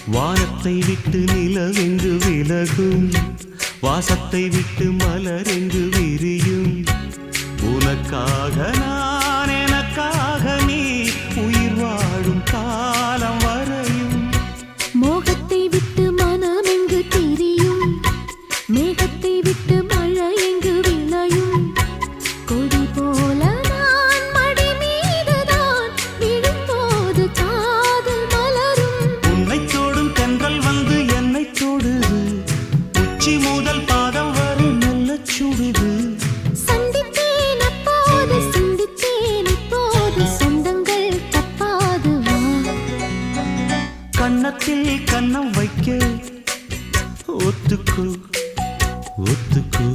வானத்தை விட்டு நிலவெங்கு விலகும், வாசத்தை விட்டு மலரெங்கு விரியும். உனக்காக நான், எனக்காக நீ, உயிர் வாழும் காலம் வரையும். மோகத்தை விட்டு மனம் எங்கு திரியும், மேகத்தை விட்டு மழை எங்கு விளையும். கொடி போல நான் மடி மீதுதான் விழும்போது காதல் மலரும். உன்னை தோடும் தென்றல் வந்து என்னை தொடுது, உச்சி முதல் பாதம் வரை நல்ல சுடுது. சந்தித்தேன் அப்போது, சிந்தித்தேன் இப்போது, சொந்தங்கள் தப்பாது வா. கன்னத்தில் கன்னம் வைக்க ஒத்துக்கோ ஒத்துக்கோ.